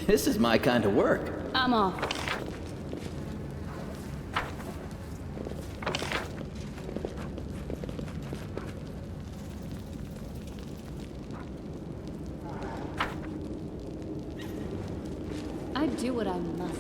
This is my kind of work. I'm off. I do what I must.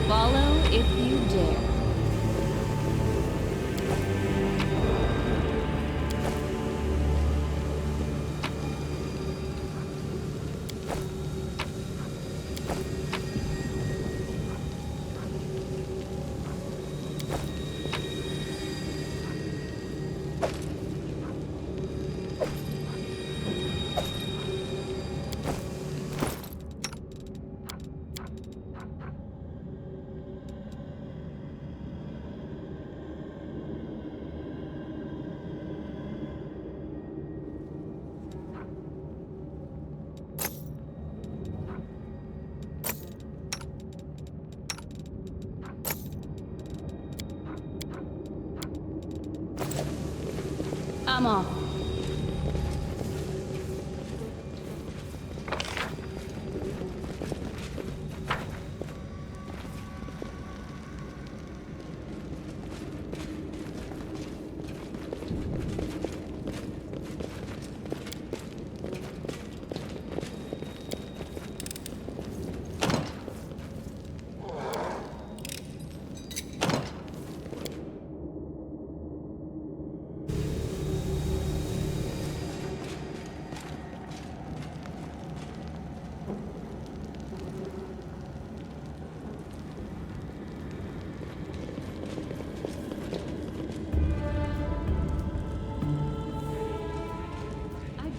Follow if you dare. I'm off.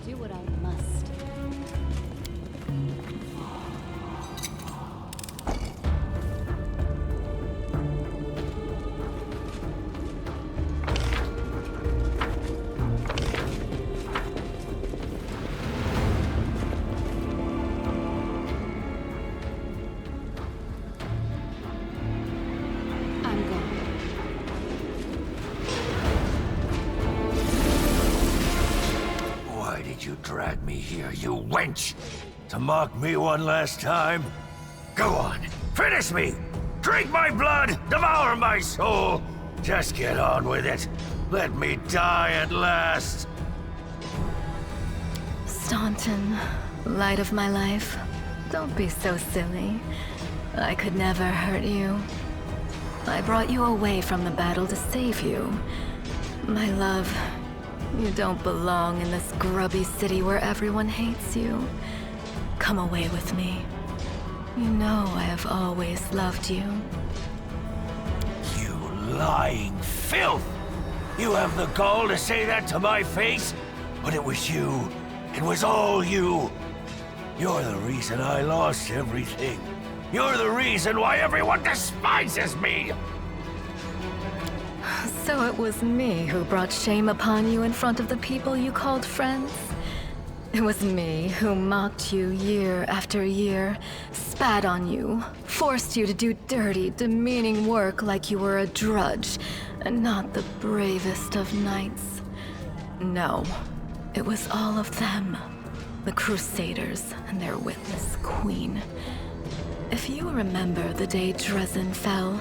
Do what I must. I'm gone. Why did you drag me here, you wench? To mock me one last time? Go on, finish me! Drink my blood, devour my soul! Just get on with it. Let me die at last. Staunton, light of my life, don't be so silly. I could never hurt you. I brought you away from the battle to save you. My love, you don't belong in this grubby city where everyone hates you. Come away with me. You know I have always loved you. You lying filth! You have the gall to say that to my face? But it was you. It was all you. You're the reason I lost everything. You're the reason why everyone despises me! So it was me who brought shame upon you in front of the people you called friends? It was me who mocked you year after year, spat on you, forced you to do dirty, demeaning work like you were a drudge, and not the bravest of knights. No, it was all of them. The Crusaders and their witless queen. If you remember the day Dresden fell,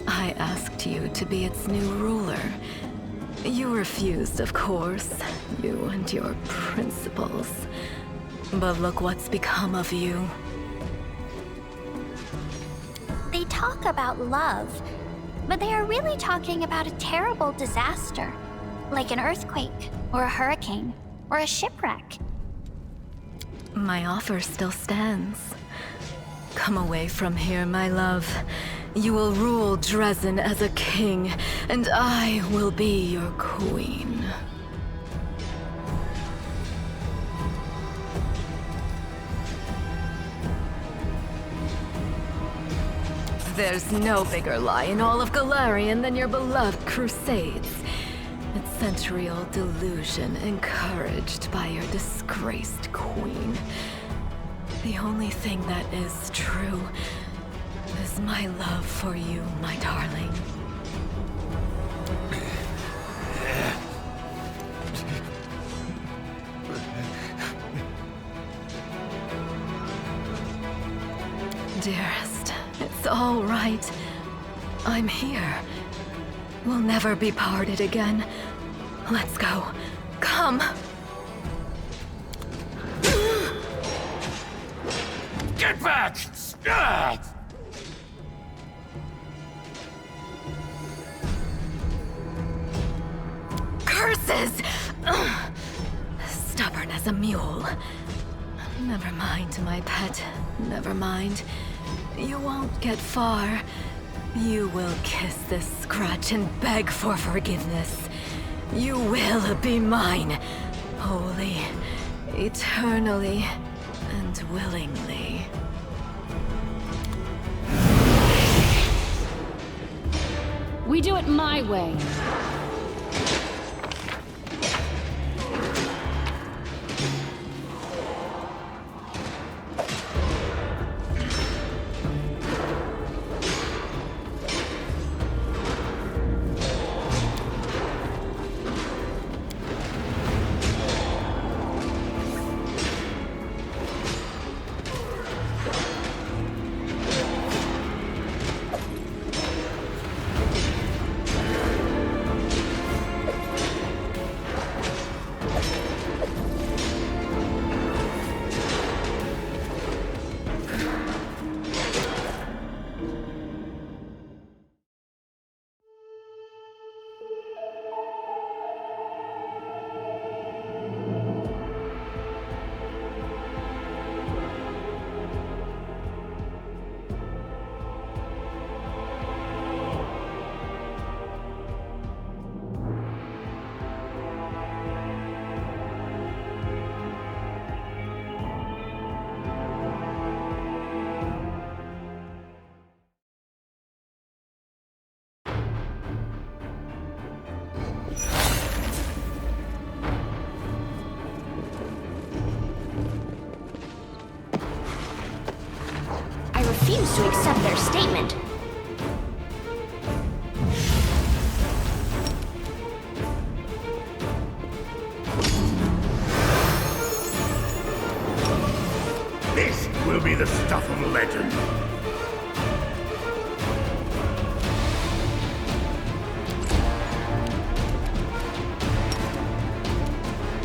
I asked you to be its new ruler. You refused, of course, you and your principles. But look what's become of you. They talk about love, but they are really talking about a terrible disaster, like an earthquake, or a hurricane, or a shipwreck. My offer still stands. Come away from here, my love. You will rule Dresden as a king, and I will be your queen. There's no bigger lie in all of Galarian than your beloved Crusades. Its century-old delusion encouraged by your disgraced queen. The only thing that is true is my love for you, my darling. Dearest, it's all right. I'm here. We'll never be parted again. Let's go. Come. Get back! Ah! Curses! Ugh. Stubborn as a mule. Never mind, my pet. Never mind. You won't get far. You will kiss this scratch and beg for forgiveness. You will be mine. Wholly, eternally, and willingly. We do it my way. I refuse to accept their statement. This will be the stuff of legend.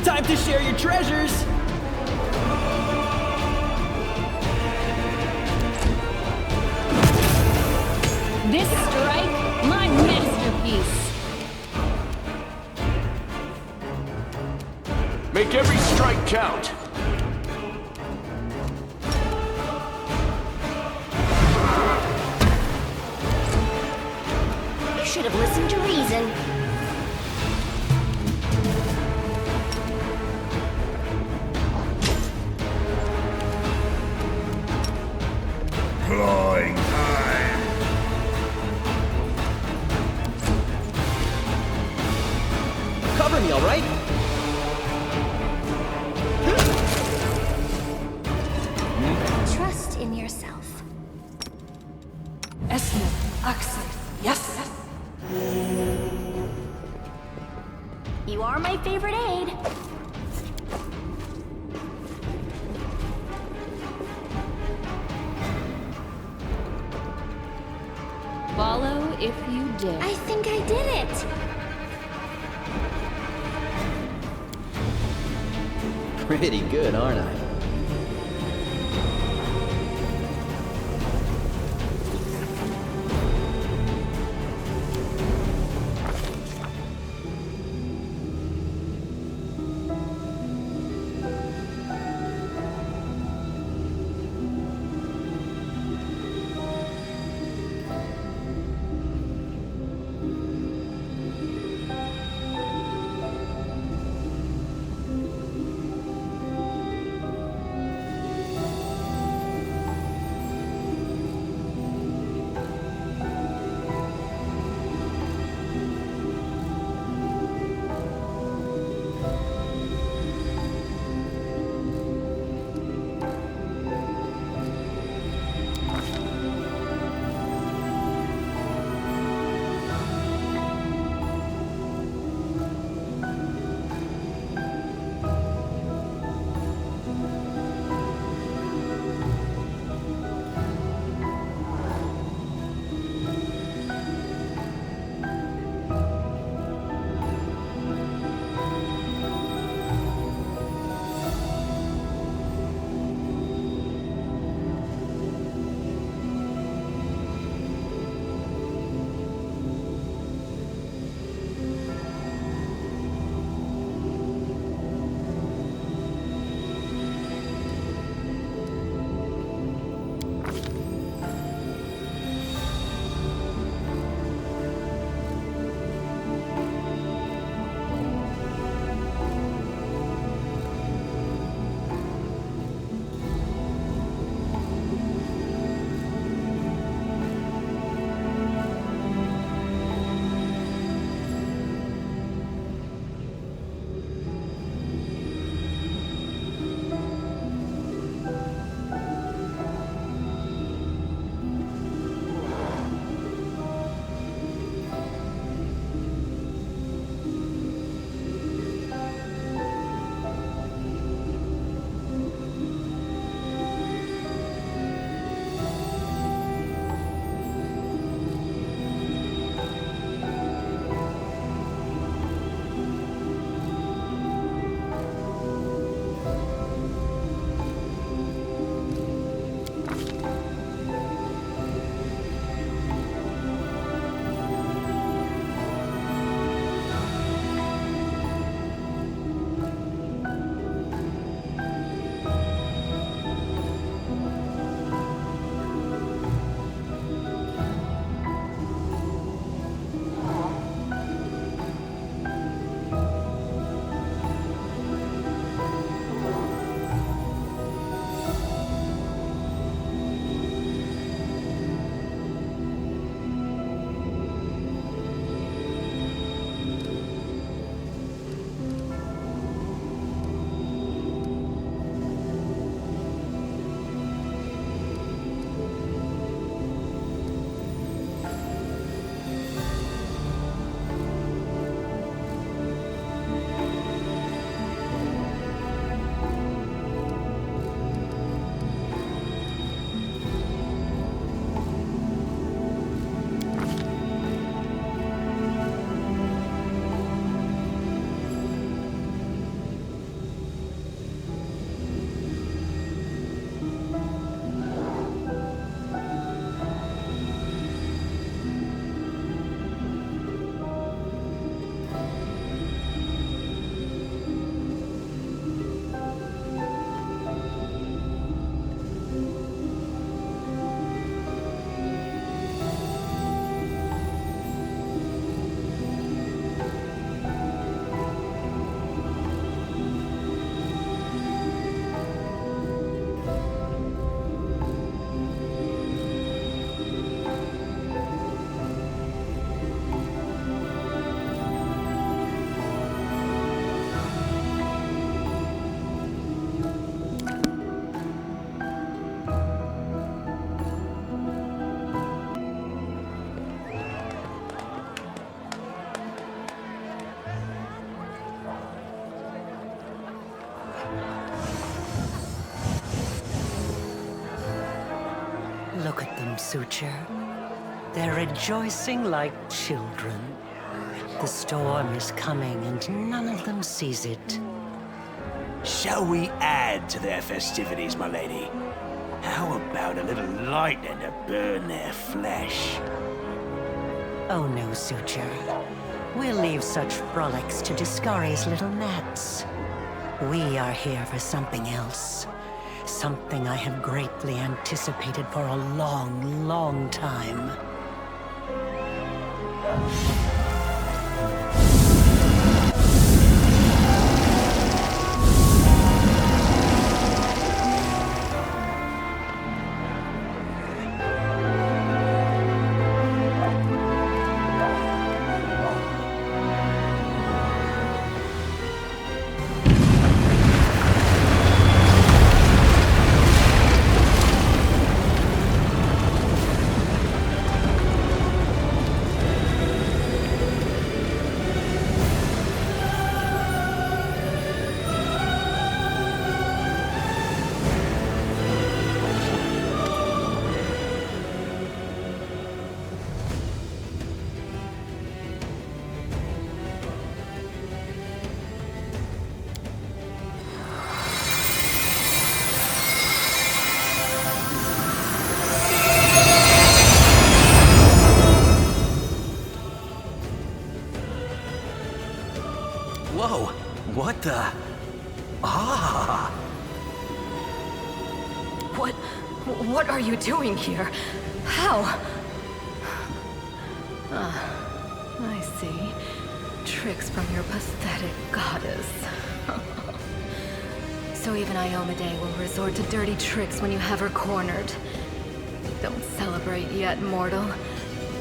Time to share your treasures! This strike, my masterpiece. Make every strike count. You should have listened to reason. me, alright? Trust in yourself. Yes. You are my favorite aide. Follow if you dare. I think I did it. Pretty good, aren't I? Look at them, Suture. They're rejoicing like children. The storm is coming and none of them sees it. Shall we add to their festivities, my lady? How about a little lightning to burn their flesh? Oh no, Suture. We'll leave such frolics to Discari's little gnats. We are here for something else. Something I have greatly anticipated for a long, long time. Whoa! What the... Ah! What are you doing here? How? I see. Tricks from your pathetic goddess. So even Iomade will resort to dirty tricks when you have her cornered. Don't celebrate yet, mortal.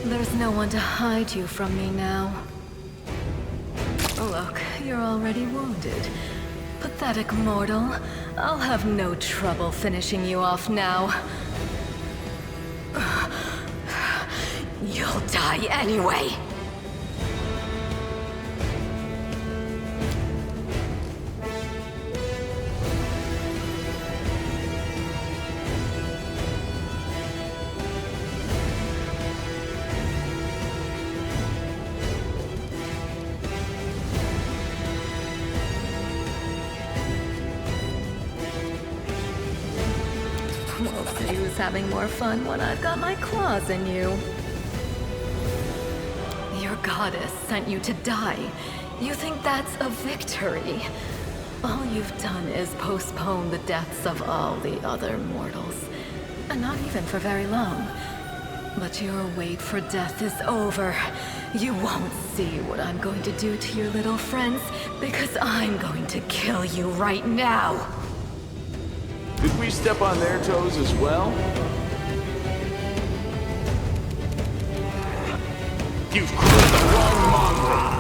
There's no one to hide you from me now. Look, you're already wounded. Pathetic mortal. I'll have no trouble finishing you off now. You'll die anyway! We'll see who's having more fun when I've got my claws in you. Your goddess sent you to die. You think that's a victory? All you've done is postpone the deaths of all the other mortals. And not even for very long. But your wait for death is over. You won't see what I'm going to do to your little friends, because I'm going to kill you right now. Did we step on their toes as well? You've crushed the wrong mongrel!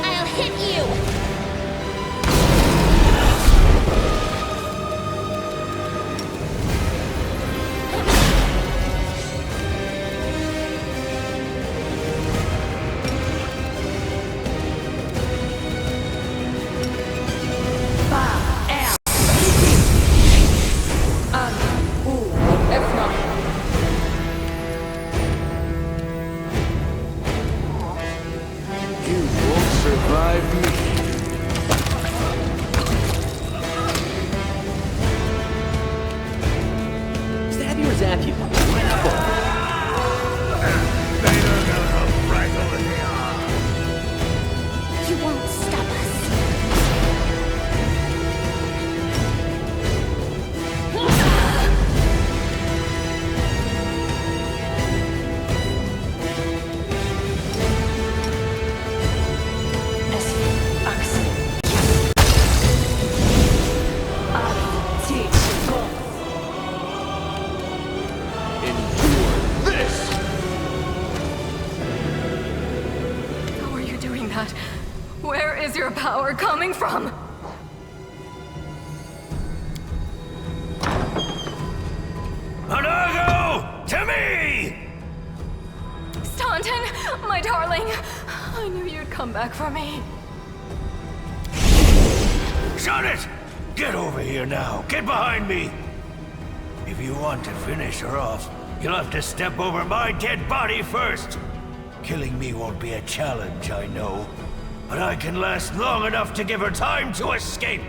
I'll hit you! You won't survive me. Stab you or zap you? You won't stop us. Endure this! How are you doing that? Where is your power coming from? darling. I knew you'd come back for me. Shut it! Get over here now. Get behind me. If you want to finish her off, you'll have to step over my dead body first. Killing me won't be a challenge, I know. But I can last long enough to give her time to escape.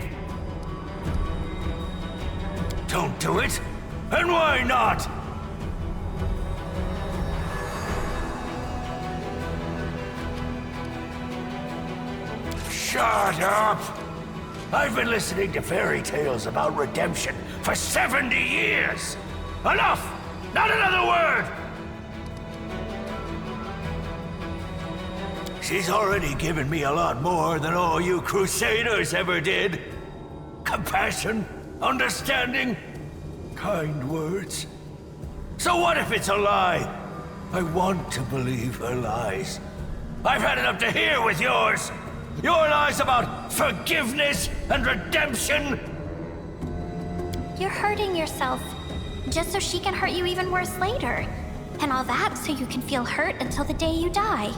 Don't do it? And why not? Shut up! I've been listening to fairy tales about redemption for 70 years! Enough! Not another word! She's already given me a lot more than all you crusaders ever did. Compassion, understanding, kind words. So what if it's a lie? I want to believe her lies. I've had it up to here with yours! Your lies about forgiveness and redemption! You're hurting yourself, just so she can hurt you even worse later. And all that so you can feel hurt until the day you die.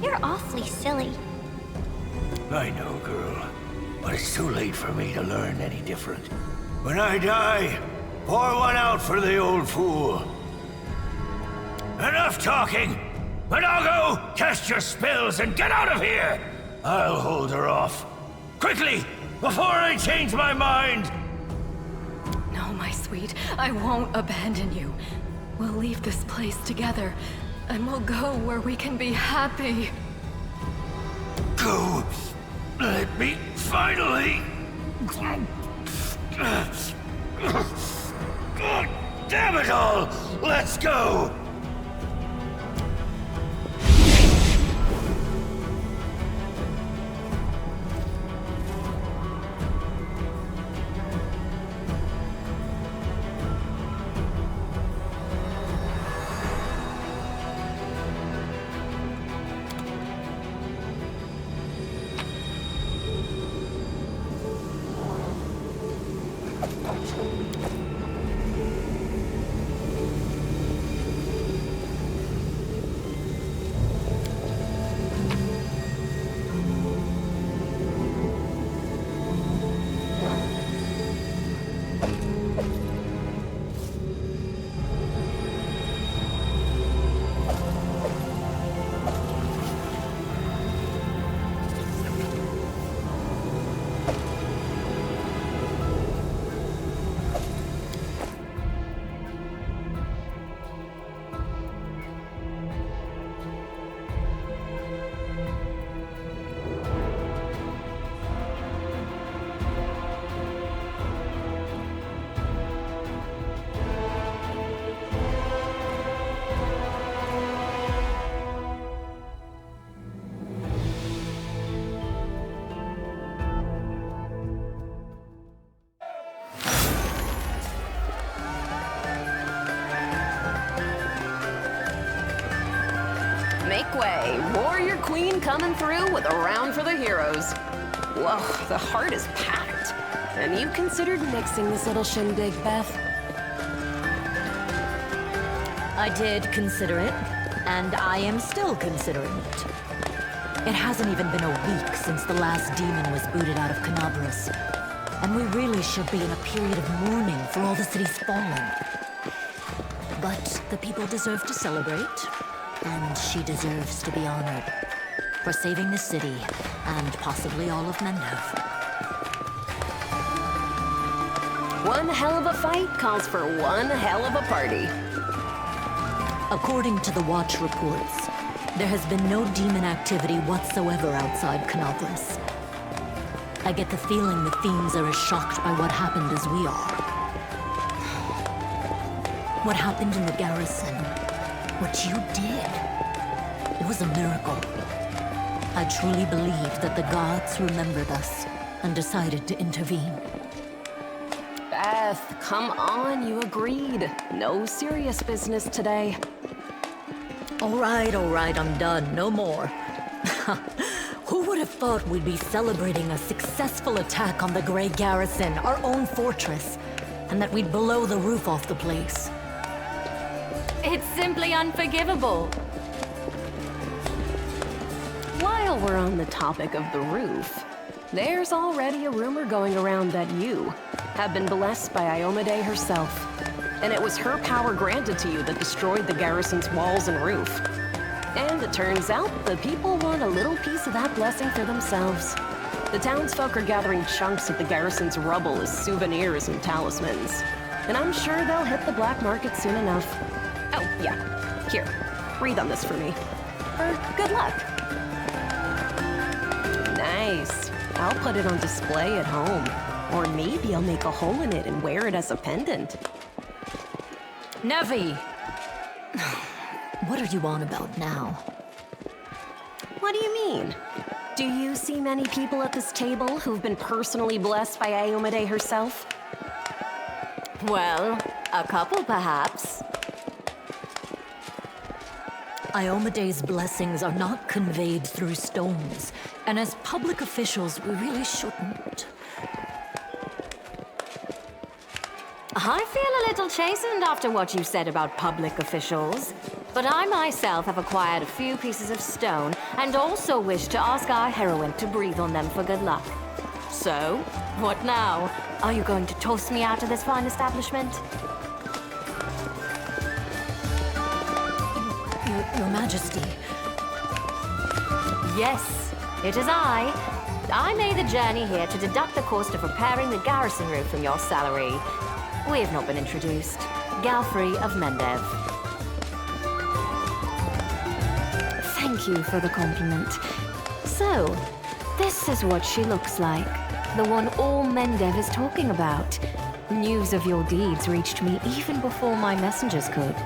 You're awfully silly. I know, girl. But it's too late for me to learn any different. When I die, pour one out for the old fool. Enough talking! Minagho, cast your spells and get out of here! I'll hold her off. Quickly, before I change my mind! No, my sweet, I won't abandon you. We'll leave this place together, and we'll go where we can be happy. Go! Let me finally... God damn it all! Let's go! Make way. Warrior Queen coming through with a round for the heroes. Whoa, the heart is packed. Have you considered mixing this little shindig, Beth? I did consider it, and I am still considering it. It hasn't even been a week since the last demon was booted out of Canabras, and we really should be in a period of mourning for all the city's fallen. But the people deserve to celebrate, and she deserves to be honored for saving the city and possibly all of Minagho. One hell of a fight calls for one hell of a party. According to the Watch reports, there has been no demon activity whatsoever outside Canabras. I get the feeling the fiends are as shocked by what happened as we are. What happened in the garrison, what you did, it was a miracle. I truly believe that the gods remembered us and decided to intervene. Beth, come on, you agreed. No serious business today. All right, I'm done. No more. Who would have thought we'd be celebrating a successful attack on the Grey Garrison, our own fortress, and that we'd blow the roof off the place? It's simply unforgivable. While we're on the topic of the roof, there's already a rumor going around that you have been blessed by Iomade herself. And it was her power granted to you that destroyed the garrison's walls and roof. And it turns out the people want a little piece of that blessing for themselves. The townsfolk are gathering chunks of the garrison's rubble as souvenirs and talismans. And I'm sure they'll hit the black market soon enough. Oh, yeah. Here, breathe on this for me. For good luck. Nice. I'll put it on display at home. Or maybe I'll make a hole in it and wear it as a pendant. Nevi! What are you on about now? What do you mean? Do you see many people at this table who've been personally blessed by Iomade herself? Well, a couple perhaps. Iomade's blessings are not conveyed through stones, and as public officials, we really shouldn't. I feel a little chastened after what you said about public officials. But I myself have acquired a few pieces of stone and also wish to ask our heroine to breathe on them for good luck. So, what now? Are you going to toss me out of this fine establishment? Your Majesty. Yes, it is I. I made the journey here to deduct the cost of repairing the garrison roof from your salary. We have not been introduced. Galfrey of Mendev. Thank you for the compliment. So, this is what she looks like. The one all Mendev is talking about. News of your deeds reached me even before my messengers could.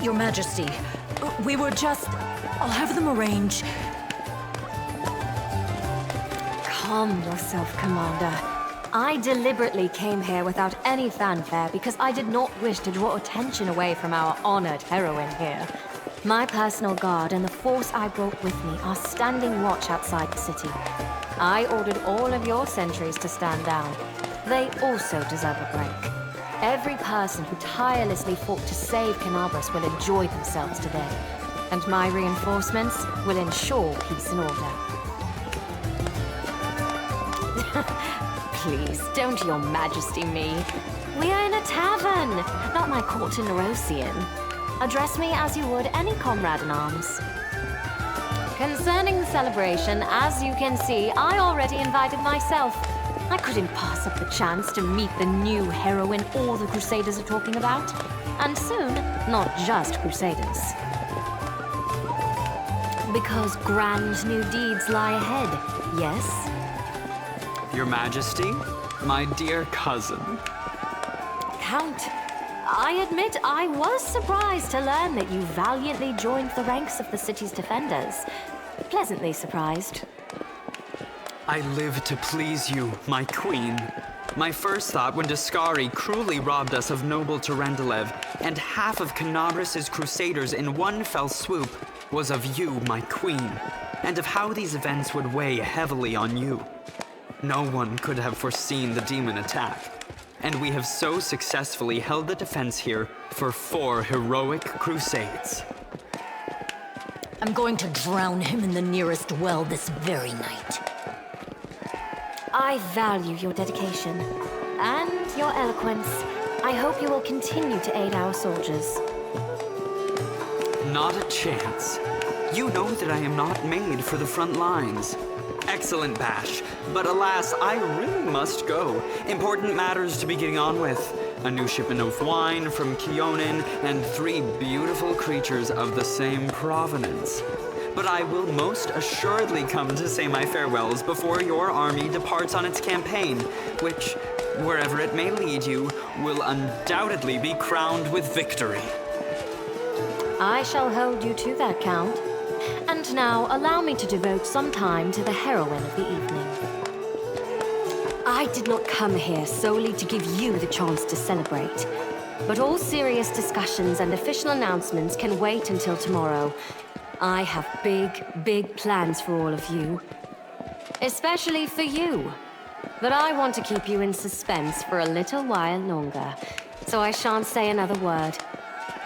Your Majesty, we were just... I'll have them arrange. Calm yourself, Commander. I deliberately came here without any fanfare because I did not wish to draw attention away from our honored heroine here. My personal guard and the force I brought with me are standing watch outside the city. I ordered all of your sentries to stand down. They also deserve a break. Every person who tirelessly fought to save Canabras will enjoy themselves today. And my reinforcements will ensure peace and order. Please, don't Your Majesty me. We are in a tavern, not my court in Nerosian. Address me as you would any comrade in arms. Concerning the celebration, as you can see, I already invited myself. I couldn't pass up the chance to meet the new heroine all the Crusaders are talking about. And soon, not just Crusaders. Because grand new deeds lie ahead, yes? Your Majesty, my dear cousin. Count, I admit I was surprised to learn that you valiantly joined the ranks of the city's defenders. Pleasantly surprised. I live to please you, my queen. My first thought when Daskari cruelly robbed us of noble Terendelev and half of Canabras' crusaders in one fell swoop was of you, my queen, and of how these events would weigh heavily on you. No one could have foreseen the demon attack, and we have so successfully held the defense here for 4 heroic crusades. I'm going to drown him in the nearest well this very night. I value your dedication and your eloquence. I hope you will continue to aid our soldiers. Not a chance. You know that I am not made for the front lines. Excellent bash, but alas, I really must go. Important matters to be getting on with. A new shipment of wine from Kionin and 3 beautiful creatures of the same provenance. But I will most assuredly come to say my farewells before your army departs on its campaign, which, wherever it may lead you, will undoubtedly be crowned with victory. I shall hold you to that, Count. And now, allow me to devote some time to the heroine of the evening. I did not come here solely to give you the chance to celebrate. But all serious discussions and official announcements can wait until tomorrow. I have big plans for all of you. Especially for you. But I want to keep you in suspense for a little while longer. So I shan't say another word.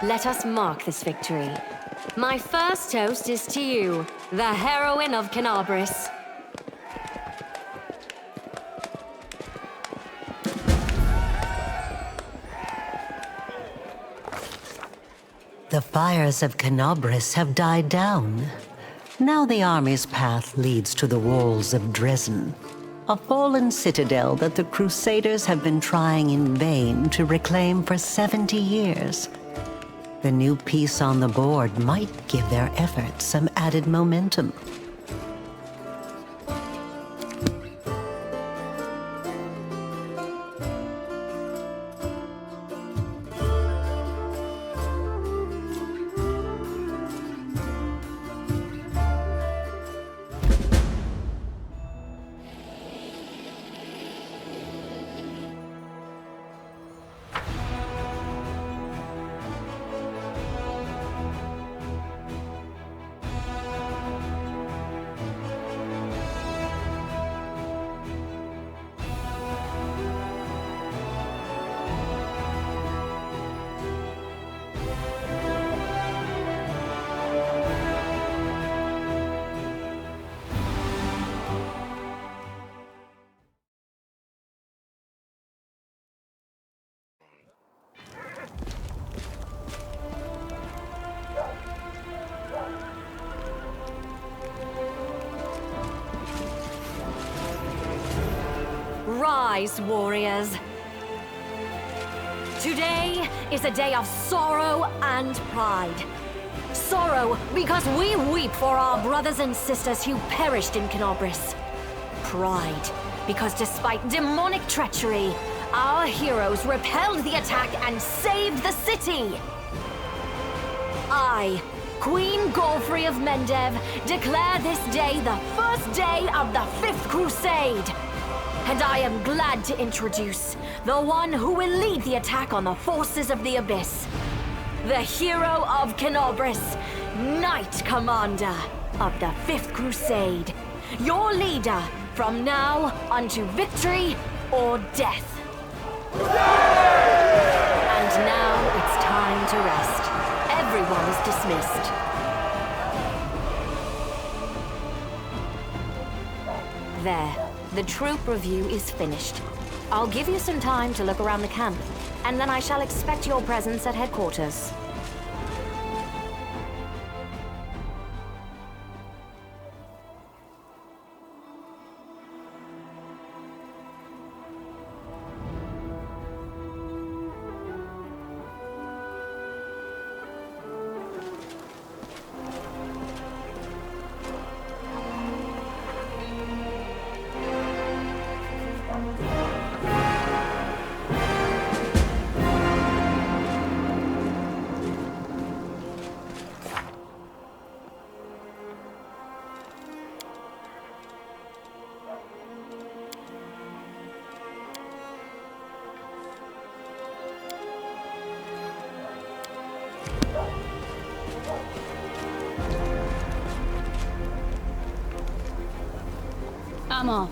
Let us mark this victory. My first toast is to you, the heroine of Canabris. The fires of Canabris have died down. Now the army's path leads to the walls of Dresden, a fallen citadel that the Crusaders have been trying in vain to reclaim for 70 years. The new piece on the board might give their efforts some added momentum. Rise, warriors. Today is a day of sorrow and pride. Sorrow because we weep for our brothers and sisters who perished in Canabris. Pride because despite demonic treachery, our heroes repelled the attack and saved the city. I, Queen Golfrey of Mendev, declare this day the first day of the 5th Crusade. And I am glad to introduce the one who will lead the attack on the forces of the Abyss. The hero of Canabris, Knight Commander of the 5th Crusade. Your leader from now unto victory or death. And now it's time to rest. Everyone is dismissed. There. The troop review is finished. I'll give you some time to look around the camp, and then I shall expect your presence at headquarters. I'm off.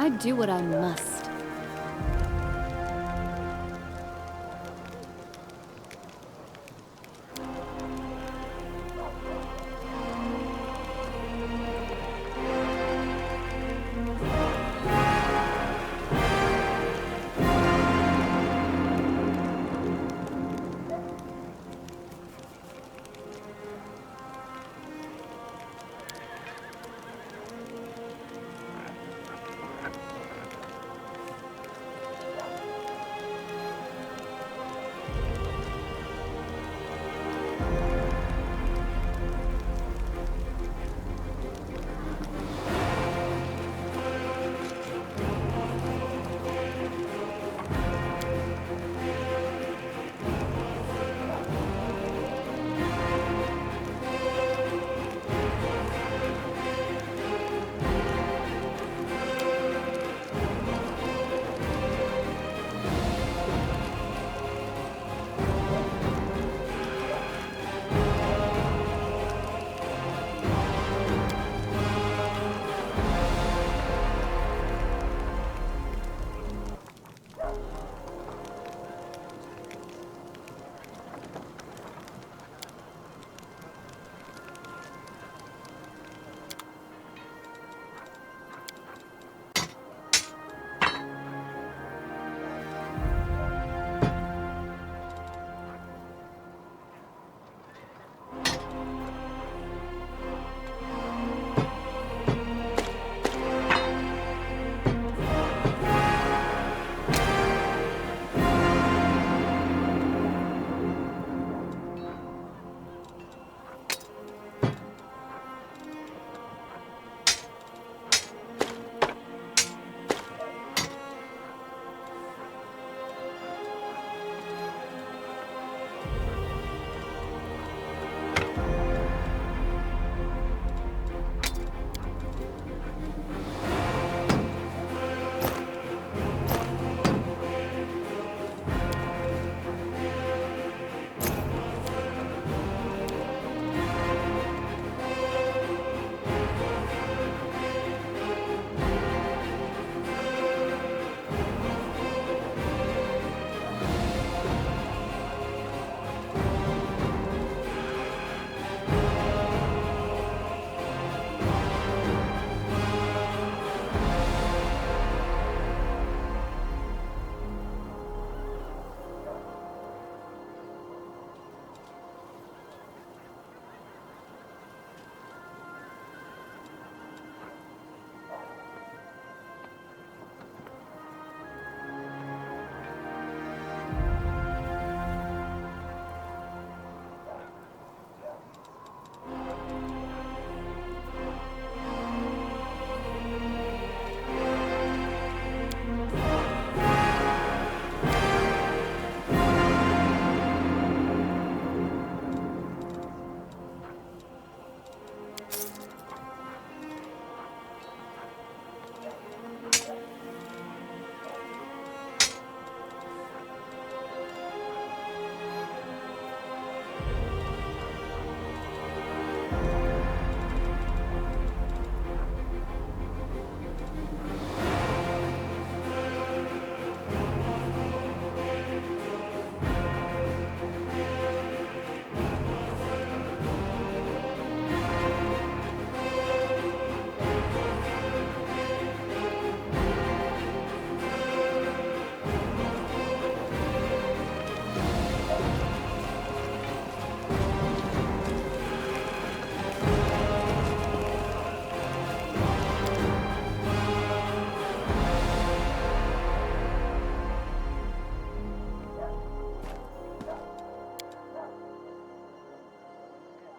I do what I must.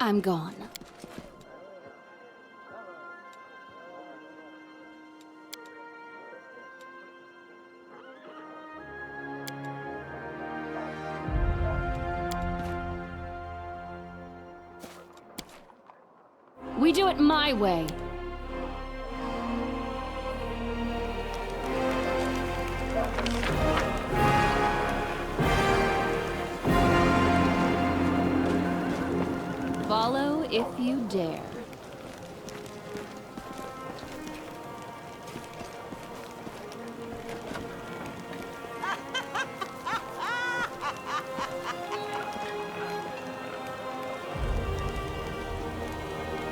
I'm gone. We do it my way. Follow if you dare.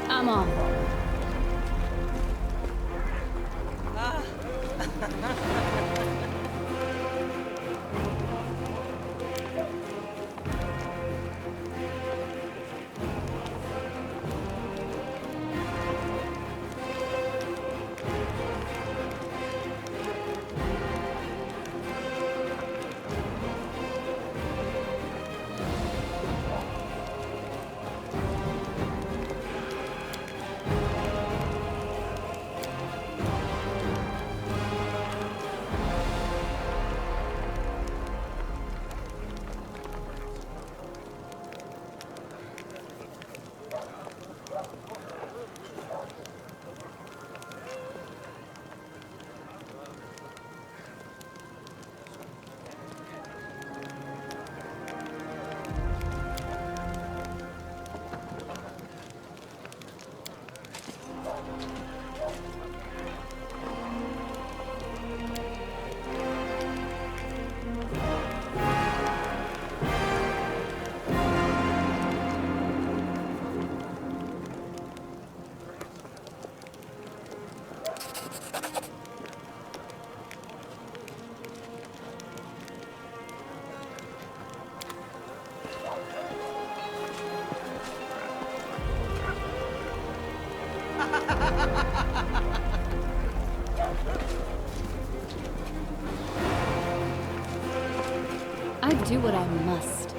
I'm on. I do what I must.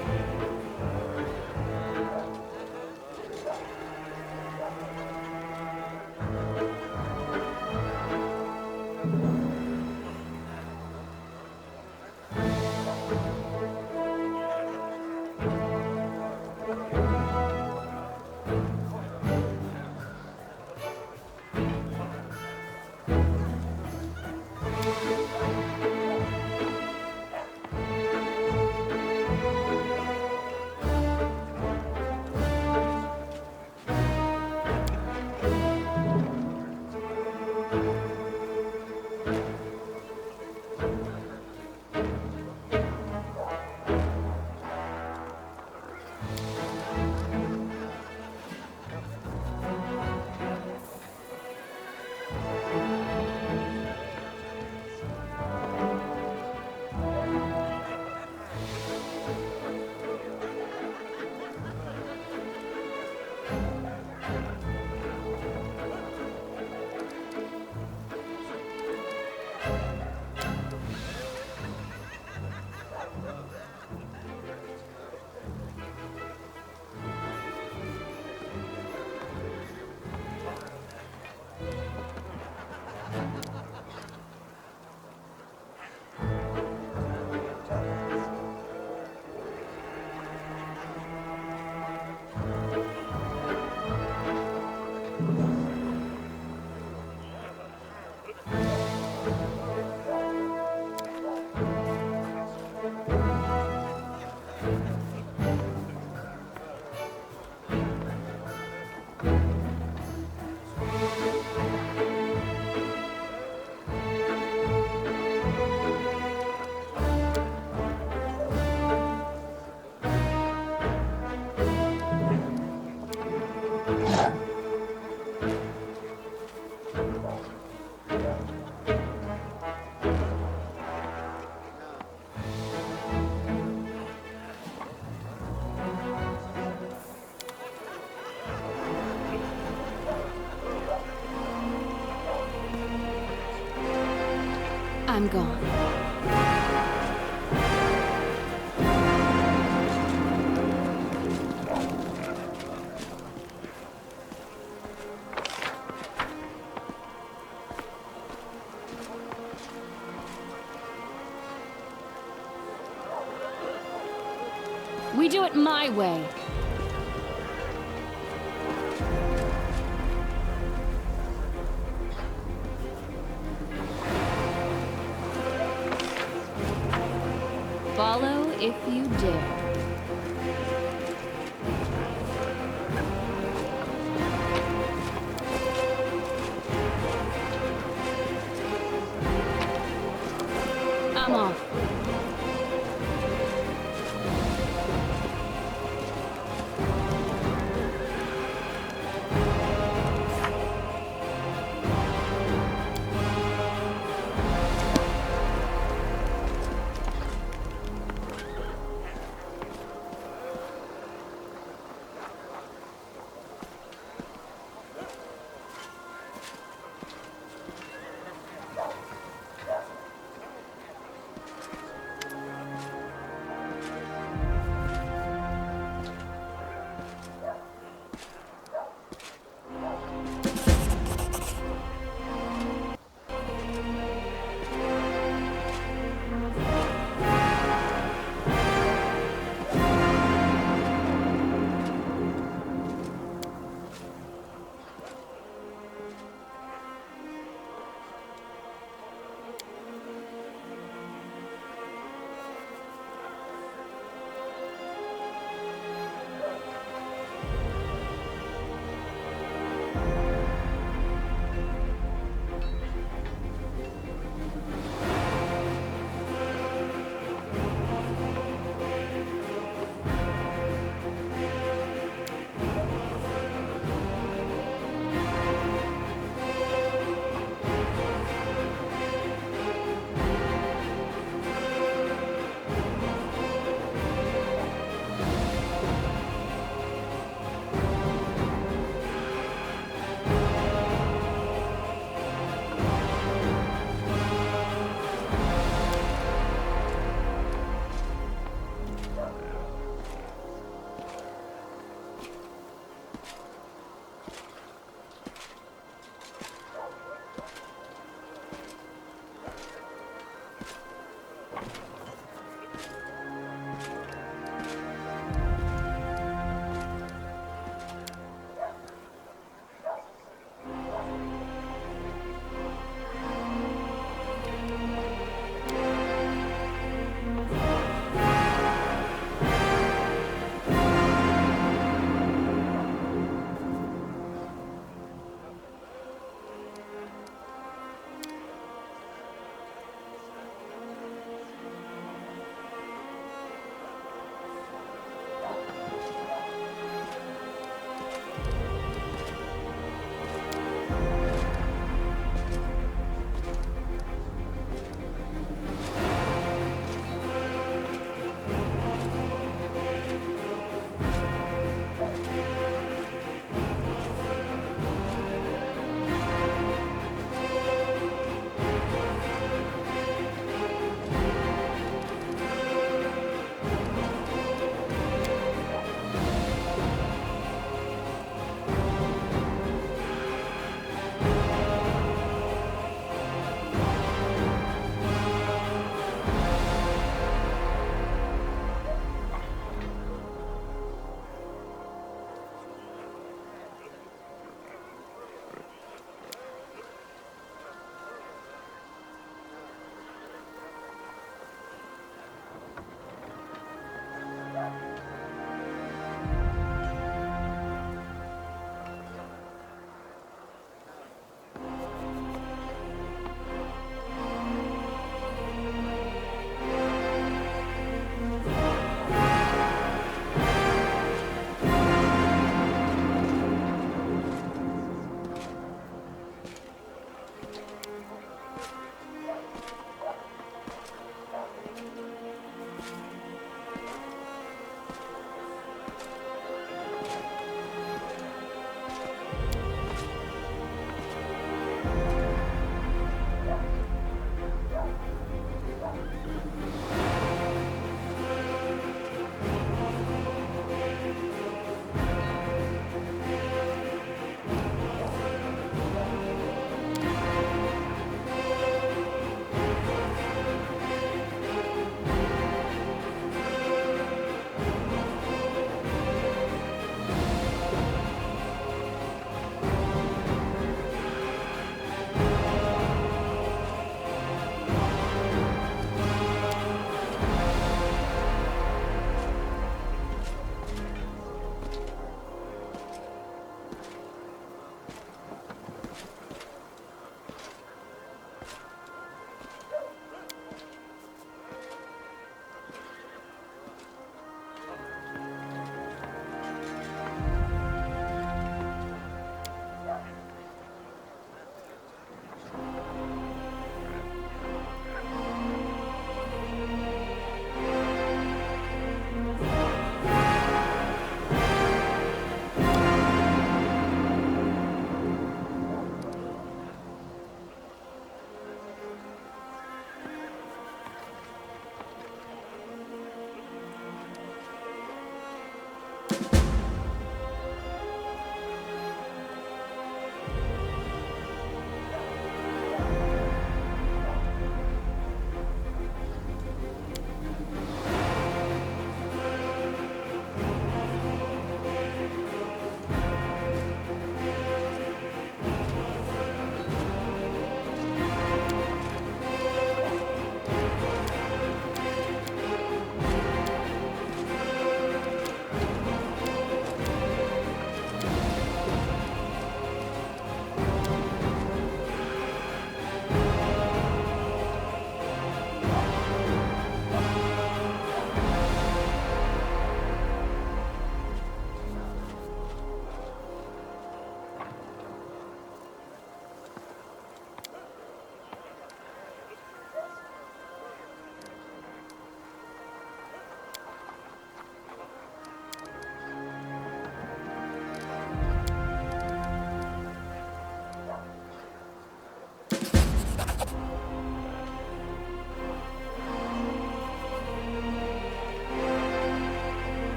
I'm gone. it my way. Follow if you dare. I'm off.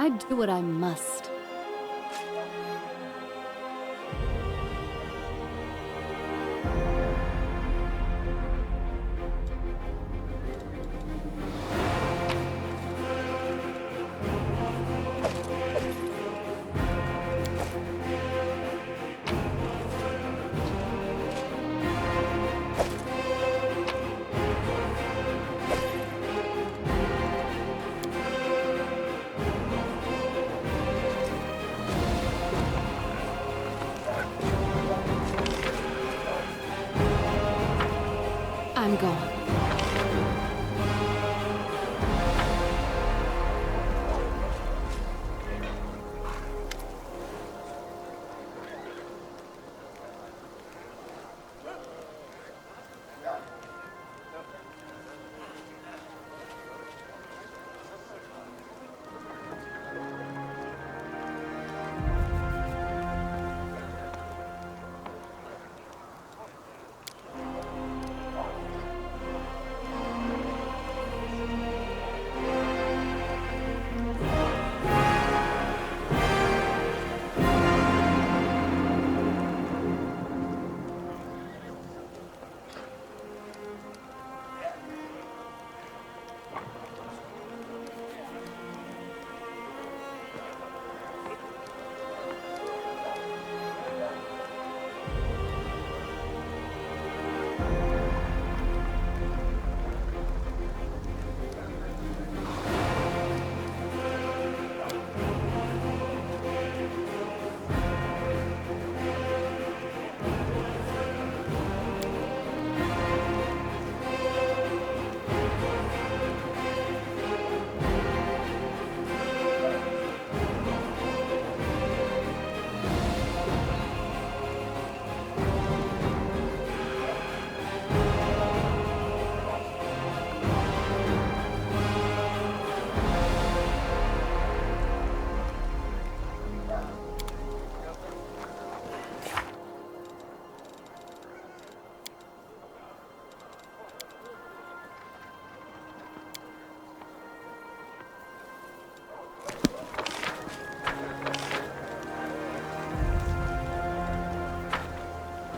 I do what I must. I'm gone.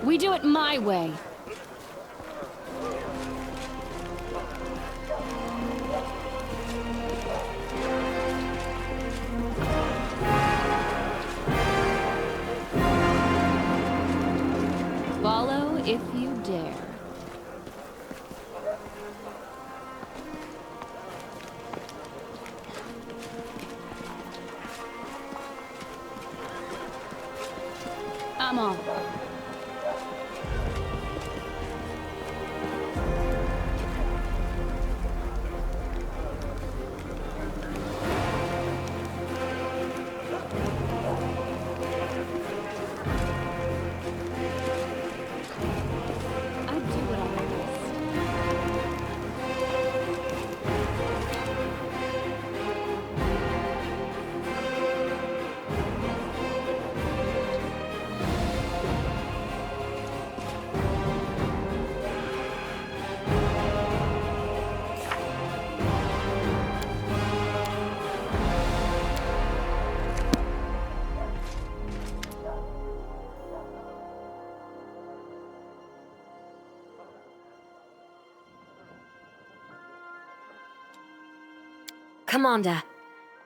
We do it my way. Follow if you dare. I'm on. Commander,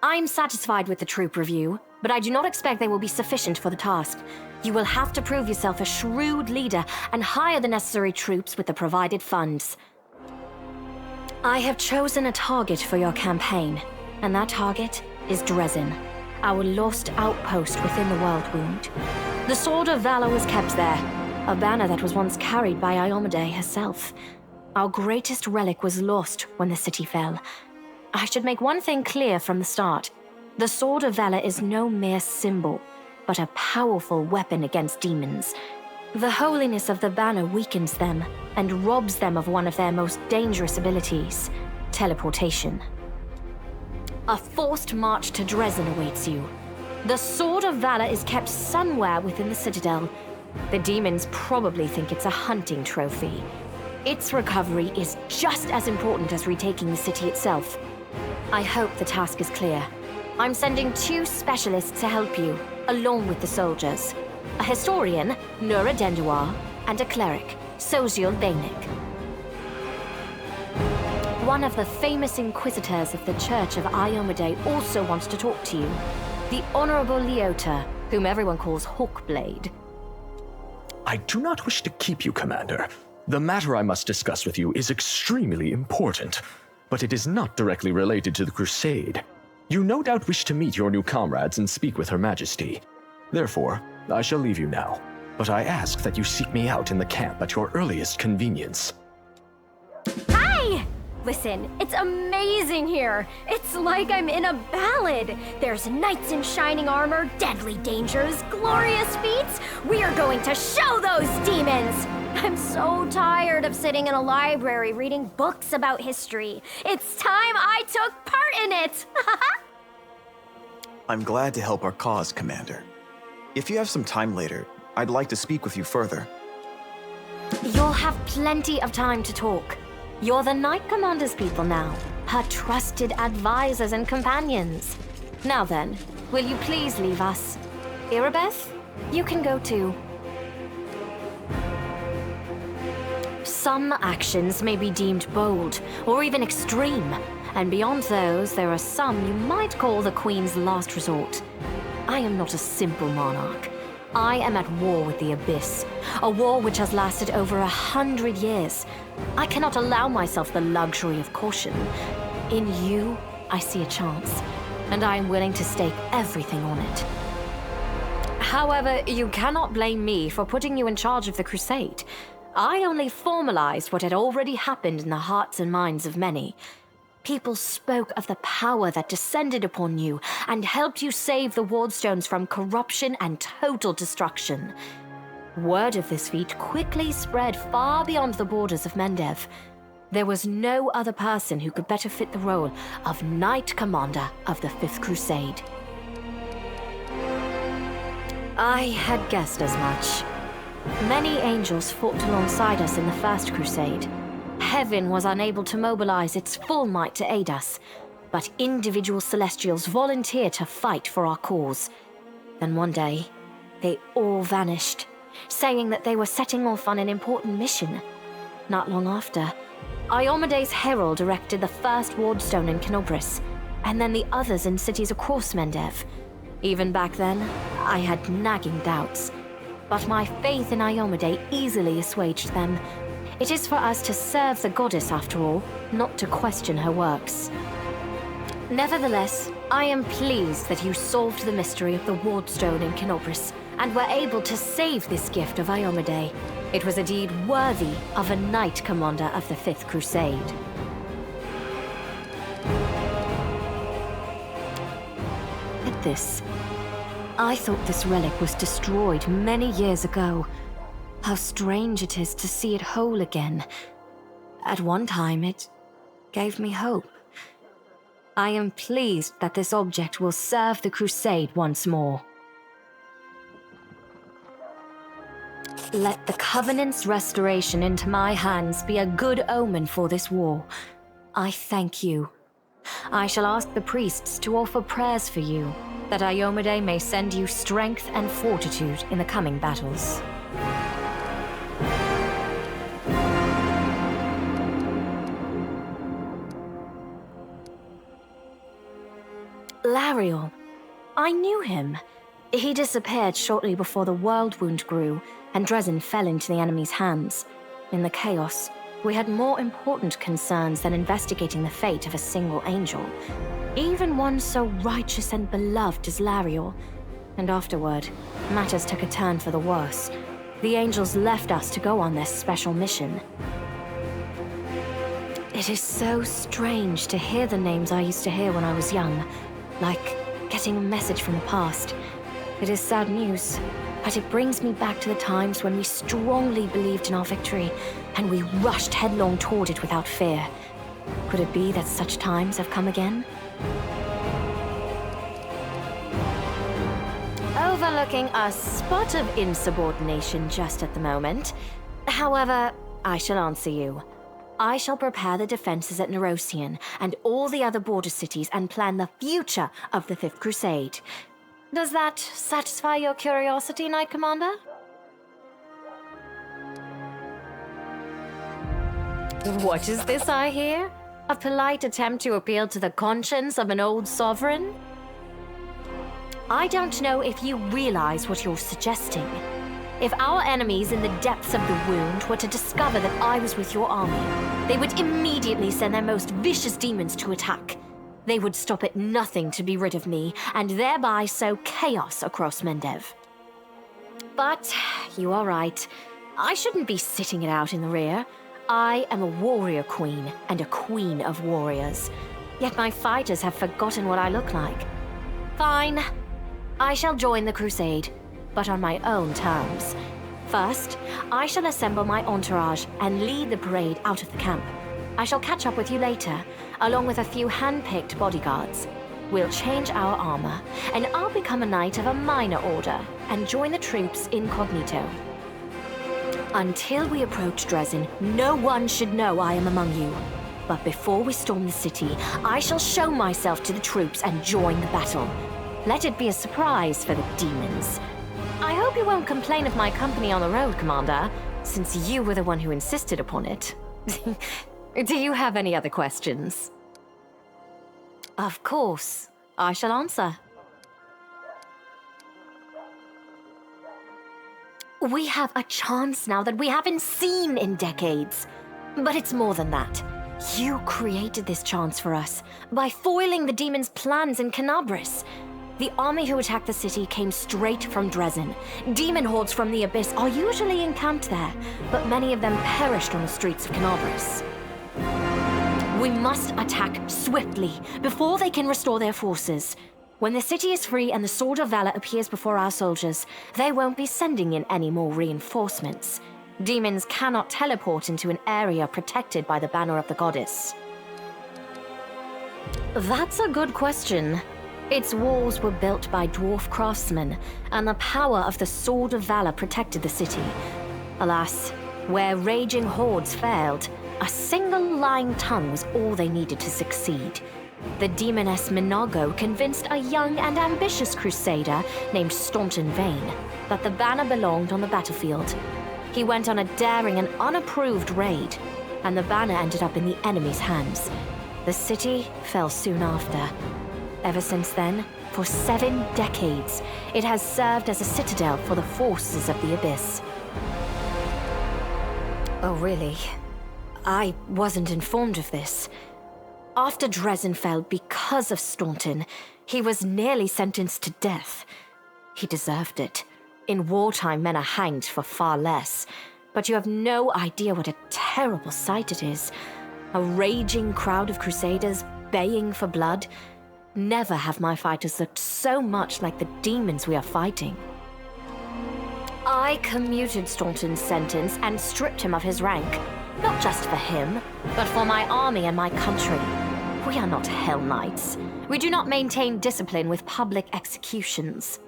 I'm satisfied with the troop review, but I do not expect they will be sufficient for the task. You will have to prove yourself a shrewd leader and hire the necessary troops with the provided funds. I have chosen a target for your campaign, and that target is Dresden, our lost outpost within the World Wound. The Sword of Valor was kept there, a banner that was once carried by Iomade herself. Our greatest relic was lost when the city fell. I should make one thing clear from the start. The Sword of Valor is no mere symbol, but a powerful weapon against demons. The holiness of the banner weakens them and robs them of one of their most dangerous abilities, teleportation. A forced march to Dresden awaits you. The Sword of Valor is kept somewhere within the Citadel. The demons probably think it's a hunting trophy. Its recovery is just as important as retaking the city itself. I hope the task is clear. I'm sending 2 specialists to help you, along with the soldiers. A historian, Nura Denduar, and a cleric, Soziel Bainik. One of the famous inquisitors of the Church of Iomade also wants to talk to you. The Honorable Leota, whom everyone calls Hawkblade. I do not wish to keep you, Commander. The matter I must discuss with you is extremely important, but it is not directly related to the Crusade. You no doubt wish to meet your new comrades and speak with Her Majesty. Therefore, I shall leave you now, but I ask that you seek me out in the camp at your earliest convenience. Hi! Listen, it's amazing here. It's like I'm in a ballad. There's knights in shining armor, deadly dangers, glorious feats. We are going to show those demons! I'm so tired of sitting in a library reading books about history. It's time I took part in it! I'm glad to help our cause, Commander. If you have some time later, I'd like to speak with you further. You'll have plenty of time to talk. You're the Knight Commander's people now, her trusted advisors and companions. Now then, will you please leave us? Irabeth, you can go too. Some actions may be deemed bold, or even extreme, and beyond those, there are some you might call the Queen's last resort. I am not a simple monarch. I am at war with the Abyss, a war which has lasted over 100 years. I cannot allow myself the luxury of caution. In you, I see a chance, and I am willing to stake everything on it. However, you cannot blame me for putting you in charge of the Crusade. I only formalized what had already happened in the hearts and minds of many. People spoke of the power that descended upon you and helped you save the Wardstones from corruption and total destruction. Word of this feat quickly spread far beyond the borders of Mendev. There was no other person who could better fit the role of Knight Commander of the Fifth Crusade. I had guessed as much. Many angels fought alongside us in the First Crusade. Heaven was unable to mobilize its full might to aid us, but individual Celestials volunteered to fight for our cause. Then one day, they all vanished, saying that they were setting off on an important mission. Not long after, Iomede's herald erected the first wardstone in Kenobris, and then the others in cities across Mendev. Even back then, I had nagging doubts, but my faith in Iomade easily assuaged them. It is for us to serve the goddess after all, not to question her works. Nevertheless, I am pleased that you solved the mystery of the wardstone in Kenobris, and were able to save this gift of Iomade. It was a deed worthy of a Knight Commander of the Fifth Crusade. At this, I thought this relic was destroyed many years ago. How strange it is to see it whole again. At one time, it gave me hope. I am pleased that this object will serve the Crusade once more. Let the Covenant's restoration into my hands be a good omen for this war. I thank you. I shall ask the priests to offer prayers for you, that Iomade may send you strength and fortitude in the coming battles. Lariel. I knew him. He disappeared shortly before the World Wound grew, and Dresden fell into the enemy's hands. In the chaos, we had more important concerns than investigating the fate of a single angel. Even one so righteous and beloved as Lariel. And afterward, matters took a turn for the worse. The angels left us to go on this special mission. It is so strange to hear the names I used to hear when I was young, like getting a message from the past. It is sad news, but it brings me back to the times when we strongly believed in our victory, and we rushed headlong toward it without fear. Could it be that such times have come again? Overlooking a spot of insubordination just at the moment. However, I shall answer you. I shall prepare the defenses at Nerosian and all the other border cities and plan the future of the Fifth Crusade. Does that satisfy your curiosity, Knight Commander? What is this I hear? A polite attempt to appeal to the conscience of an old sovereign? I don't know if you realize what you're suggesting. If our enemies in the depths of the wound were to discover that I was with your army, they would immediately send their most vicious demons to attack. They would stop at nothing to be rid of me, and thereby sow chaos across Mendev. But you are right. I shouldn't be sitting it out in the rear. I am a warrior queen and a queen of warriors. Yet my fighters have forgotten what I look like. Fine. I shall join the crusade, but on my own terms. First, I shall assemble my entourage and lead the parade out of the camp. I shall catch up with you later, along with a few hand-picked bodyguards. We'll change our armor, and I'll become a knight of a minor order and join the troops incognito. Until we approach Dresden, no one should know I am among you. But before we storm the city, I shall show myself to the troops and join the battle. Let it be a surprise for the demons. I hope you won't complain of my company on the road, Commander, since you were the one who insisted upon it. Do you have any other questions? Of course. I shall answer. We have a chance now that we haven't seen in decades. But it's more than that. You created this chance for us by foiling the demons' plans in Canabris. The army who attacked the city came straight from Dresden. Demon hordes from the Abyss are usually encamped there, but many of them perished on the streets of Canabris. We must attack swiftly before they can restore their forces. When the city is free and the Sword of Valor appears before our soldiers, they won't be sending in any more reinforcements. Demons cannot teleport into an area protected by the banner of the goddess. That's a good question. Its walls were built by dwarf craftsmen, and the power of the Sword of Valor protected the city. Alas, where raging hordes failed, a single lying tongue was all they needed to succeed. The demoness Minagho convinced a young and ambitious crusader named Staunton Vane that the banner belonged on the battlefield. He went on a daring and unapproved raid, and the banner ended up in the enemy's hands. The city fell soon after. Ever since then, for 7 decades, it has served as a citadel for the forces of the Abyss. Oh, really? I wasn't informed of this. After Dresden fell because of Staunton, he was nearly sentenced to death. He deserved it. In wartime, men are hanged for far less. But you have no idea what a terrible sight it is. A raging crowd of crusaders baying for blood. Never have my fighters looked so much like the demons we are fighting. I commuted Staunton's sentence and stripped him of his rank. Not just for him, but for my army and my country. We are not Hell Knights. We do not maintain discipline with public executions.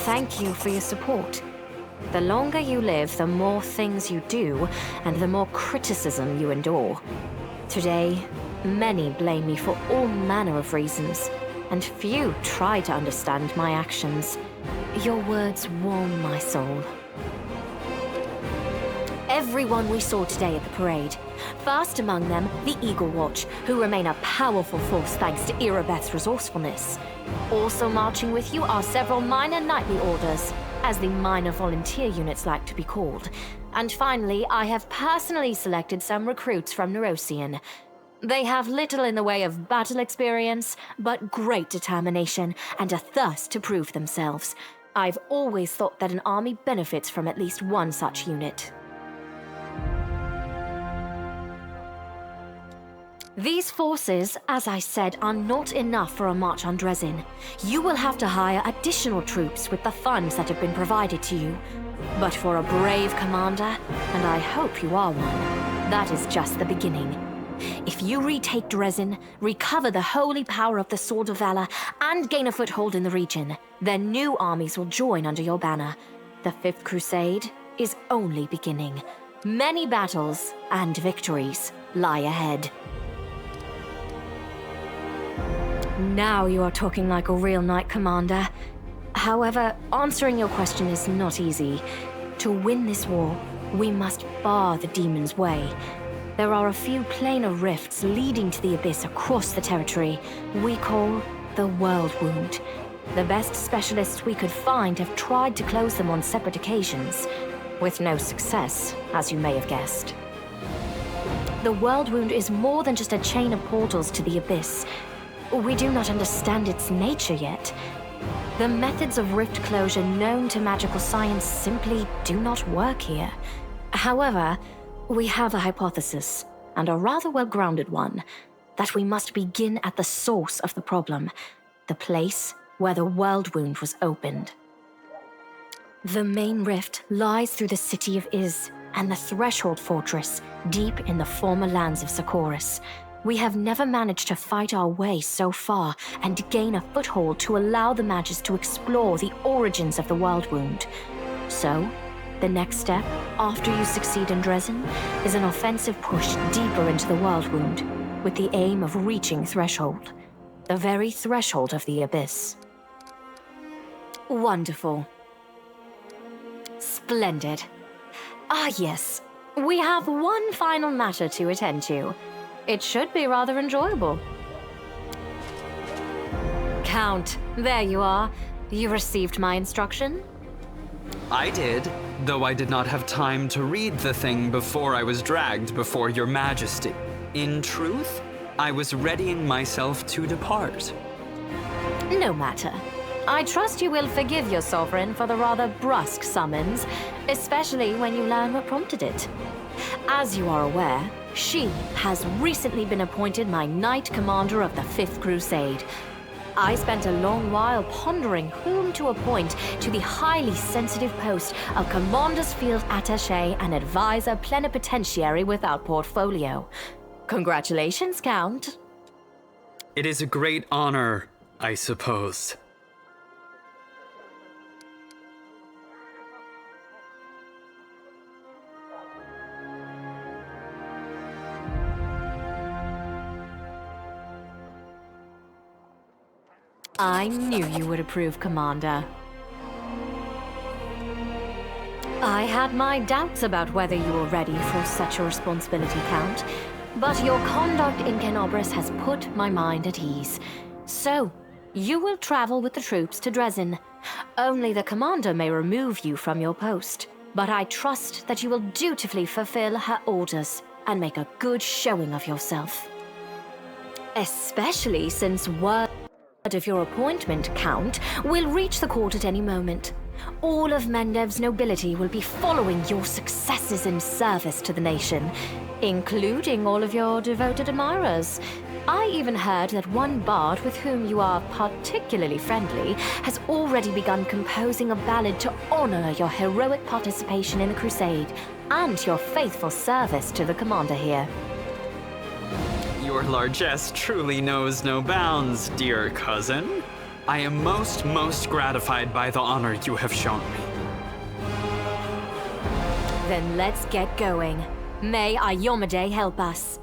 Thank you for your support. The longer you live, the more things you do, and the more criticism you endure. Today, many blame me for all manner of reasons, and few try to understand my actions. Your words warm my soul. Everyone we saw today at the parade. First among them, the Eagle Watch, who remain a powerful force thanks to Irabeth's resourcefulness. Also marching with you are several minor knightly orders, as the minor volunteer units like to be called. And finally, I have personally selected some recruits from Nerosian. They have little in the way of battle experience, but great determination and a thirst to prove themselves. I've always thought that an army benefits from at least one such unit. These forces, as I said, are not enough for a march on Dresden. You will have to hire additional troops with the funds that have been provided to you. But for a brave commander, and I hope you are one, that is just the beginning. If you retake Dresden, recover the holy power of the Sword of Valor, and gain a foothold in the region, then new armies will join under your banner. The Fifth Crusade is only beginning. Many battles and victories lie ahead. Now you are talking like a real knight commander. However, answering your question is not easy. To win this war, we must bar the demon's way. There are a few planar rifts leading to the abyss across the territory we call the World Wound. The best specialists we could find have tried to close them on separate occasions, with no success, as you may have guessed. The World Wound is more than just a chain of portals to the abyss. We do not understand its nature yet. The methods of rift closure known to magical science simply do not work here. However, we have a hypothesis, and a rather well-grounded one, that we must begin at the source of the problem, the place where the World Wound was opened. The main rift lies through the city of Iz and the Threshold Fortress, deep in the former lands of Socorus. We have never managed to fight our way so far and gain a foothold to allow the mages to explore the origins of the World Wound. So, the next step, after you succeed in Dresden, is an offensive push deeper into the World Wound, with the aim of reaching Threshold, the very threshold of the Abyss. Wonderful. Splendid. Ah, yes. We have one final matter to attend to. It should be rather enjoyable. Count, there you are. You received my instruction? I did, though I did not have time to read the thing before I was dragged before your majesty. In truth, I was readying myself to depart. No matter. I trust you will forgive your sovereign for the rather brusque summons, especially when you learn what prompted it. As you are aware, she has recently been appointed my Knight Commander of the Fifth Crusade. I spent a long while pondering whom to appoint to the highly sensitive post of Commander's Field Attaché and Advisor Plenipotentiary without portfolio. Congratulations, Count. It is a great honor, I suppose. I knew you would approve, Commander. I had my doubts about whether you were ready for such a responsibility, Count, but your conduct in Canobris has put my mind at ease. So, you will travel with the troops to Dresden. Only the Commander may remove you from your post, but I trust that you will dutifully fulfill her orders and make a good showing of yourself. Especially since word of your appointment, Count, will reach the court at any moment. All of Mendev's nobility will be following your successes in service to the nation, including all of your devoted admirers. I even heard that one bard with whom you are particularly friendly has already begun composing a ballad to honor your heroic participation in the crusade and your faithful service to the commander here. Your largesse truly knows no bounds, dear cousin. I am most gratified by the honor you have shown me. Then let's get going. May Ayomide help us.